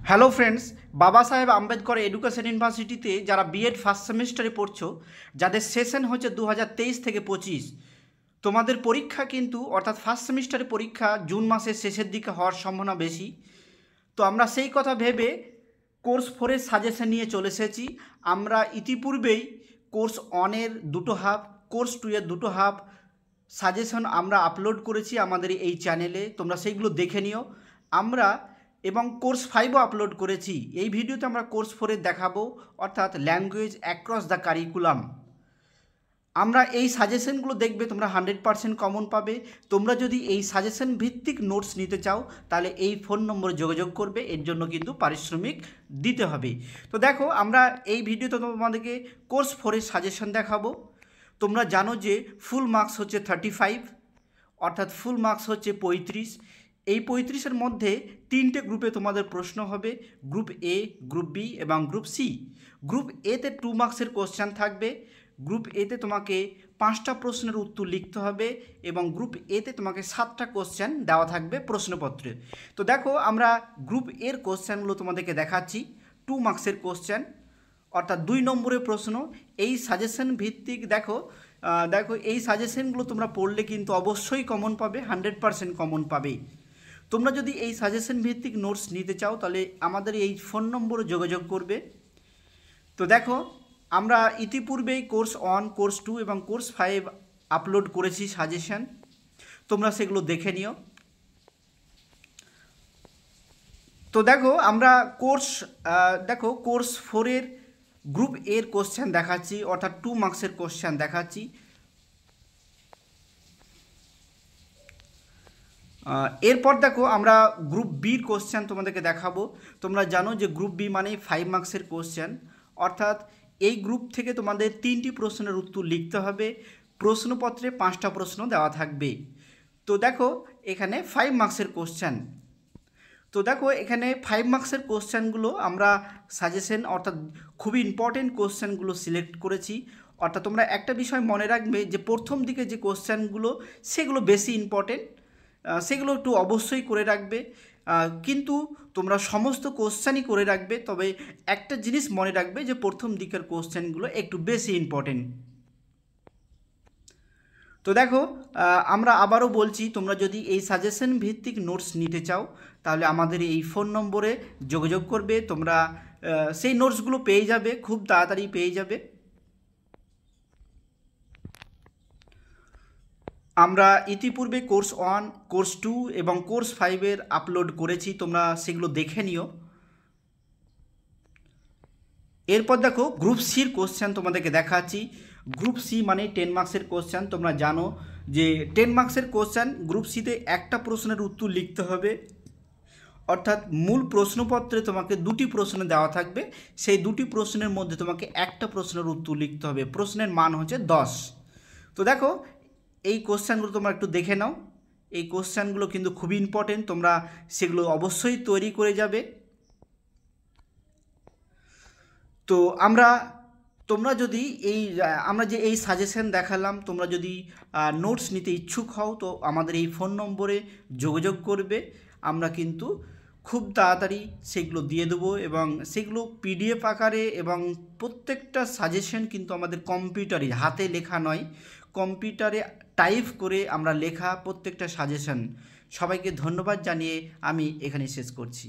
Hello friends, বাবা সাহেব Ambedkar education ইউনিভার্সিটিতে যারা বিএড ফার্স্ট সেমিস্টারে পড়ছো, যাদের সেশন হচ্ছে 2023 থেকে 25, তোমাদের পরীক্ষা কিন্তু অর্থাৎ ফার্স্ট সেমিস্টারের পরীক্ষা জুন মাসের শেষের দিকে হওয়ার সম্ভাবনা বেশি। তো আমরা সেই কথা ভেবে কোর্স 4-এর সাজেশন নিয়ে চলে এসেছি। আমরা ইতিপূর্বেই কোর্স 1-এর দুটো হাফ, কোর্স 2-এর দুটো হাফ সাজেশন আমরা আপলোড করেছি আমাদের এই চ্যানেলে, তোমরা সেইগুলো দেখে নিও। আমরা এবং কোর্স 5ও আপলোড করেছি। এই ভিডিওতে আমরা কোর্স 4-এর দেখাবো, অর্থাৎ ল্যাঙ্গুয়েজ অ্যাক্রস দ্য কারিকুলাম। আমরা এই সাজেশনগুলো দেখবে, তোমরা 100% কমন পাবে। তোমরা যদি এই সাজেশন ভিত্তিক নোটস নিতে চাও তাহলে এই ফোন নম্বরে যোগাযোগ করবে, এর জন্য কিন্তু পারিশ্রমিক দিতে হবে। তো দেখো, আমরা এই ভিডিওতে তোমাদেরকে কোর্স 4-এর সাজেশন দেখাবো। তোমরা জানো যে ফুল মার্কস হচ্ছে 35, অর্থাৎ ফুল মার্কস হচ্ছে 35। এই 35-এর মধ্যে 3টে গ্রুপে তোমাদের প্রশ্ন হবে, গ্রুপ এ, গ্রুপ বি এবং গ্রুপ সি। গ্রুপ এতে 2 মার্কসের কোশ্চেন থাকবে। গ্রুপ এতে তোমাকে 5টা প্রশ্নের উত্তর লিখতে হবে এবং গ্রুপ এতে তোমাকে 7টা কোশ্চেন দেওয়া থাকবে প্রশ্নপত্রে। তো দেখো, আমরা গ্রুপ এর কোশ্চেনগুলো তোমাদেরকে দেখাচ্ছি। 2 মার্কসের কোশ্চেন, অর্থাৎ 2 নম্বরের প্রশ্ন। এই সাজেশন ভিত্তিক দেখো এই সাজেশনগুলো তোমরা পড়লে কিন্তু অবশ্যই কমন পাবে, 100% কমন পাবে। তোমরা যদি এই সাজেশন ভিত্তিক নোটস নিতে চাও তাহলে আমাদের এই ফোন নম্বরে যোগাযোগ করবে। তো দেখো, আমরা ইতিপূর্বেই কোর্স 1, কোর্স 2 এবং কোর্স 5 আপলোড করেছি সাজেশন, তোমরা সেগুলো দেখে নিও। তো দেখো, আমরা কোর্স 4-এর গ্রুপ এর কোশ্চেন দেখাচ্ছি, অর্থাৎ 2 মার্কসের কোশ্চেন দেখাচ্ছি। এরপর দেখো, আমরা গ্রুপ বির কোশ্চেন তোমাদেরকে দেখাবো। তোমরা জানো যে গ্রুপ বি মানে 5 মার্কসের কোশ্চেন, অর্থাৎ এই গ্রুপ থেকে তোমাদের 3টি প্রশ্নের উত্তর লিখতে হবে। প্রশ্নপত্রে 5টা প্রশ্ন দেওয়া থাকবে। তো দেখো, এখানে 5 মার্কসের কোশ্চেন। তো দেখো, এখানে 5 মার্কসের কোশ্চেনগুলো আমরা সাজেশন, অর্থাৎ খুবই ইম্পর্টেন্ট কোশ্চেনগুলো সিলেক্ট করেছি। অর্থাৎ তোমরা একটা বিষয় মনে রাখবে যে প্রথম দিকে যে কোশ্চেনগুলো সেগুলো বেশি ইম্পর্টেন্ট, সেগুলো একটু অবশ্যই করে রাখবে। কিন্তু তোমরা সমস্ত কোশ্চেনই করে রাখবে, তবে একটা জিনিস মনে রাখবে যে প্রথম দিকের কোশ্চেনগুলো একটু বেশি ইম্পর্টেন্ট। তো দেখো, আমরা আবারও বলছি, তোমরা যদি এই সাজেশন ভিত্তিক নোটস নিতে চাও তাহলে আমাদের এই ফোন নম্বরে যোগাযোগ করবে। তোমরা সেই নোটসগুলো পেয়ে যাবে, খুব তাড়াতাড়ি পেয়ে যাবে। আমরা ইতিপূর্বে কোর্স 1, কোর্স 2 এবং কোর্স 5-এর আপলোড করেছি, তোমরা সেগুলো দেখে নিও। এরপর দেখো, গ্রুপ সির কোশ্চেন তোমাদেরকে দেখাচ্ছি। গ্রুপ সি মানে 10 মার্কসের কোশ্চেন। তোমরা জানো যে 10 মার্কসের কোশ্চেন গ্রুপ সিতে একটা প্রশ্নের উত্তর লিখতে হবে, অর্থাৎ মূল প্রশ্নপত্রে তোমাকে 2টি প্রশ্ন দেওয়া থাকবে, সেই 2টি প্রশ্নের মধ্যে তোমাকে একটা প্রশ্নের উত্তর লিখতে হবে। প্রশ্নের মান হচ্ছে 10। তো দেখো, এই কোশ্চেনগুলো তোমরা একটু দেখে নাও। এই কোশ্চেনগুলো কিন্তু খুবই ইম্পর্টেন্ট, তোমরা সেগুলো অবশ্যই তৈরি করে যাবে। তো তোমরা যদি আমরা যে এই সাজেশন দেখালাম, তোমরা যদি নোটস নিতে ইচ্ছুক হও তো আমাদের এই ফোন নম্বরে যোগাযোগ করবে। আমরা কিন্তু খুব তাড়াতাড়ি সেগুলো দিয়ে দেবো এবং সেগুলো পিডিএফ আকারে, এবং প্রত্যেকটা সাজেশন কিন্তু আমাদের কম্পিউটারে, হাতে লেখা নয়, কম্পিউটারে টাইপ করে আমরা লেখা প্রত্যেকটা সাজেশন। সবাইকে ধন্যবাদ জানিয়ে আমি এখানে শেষ করছি।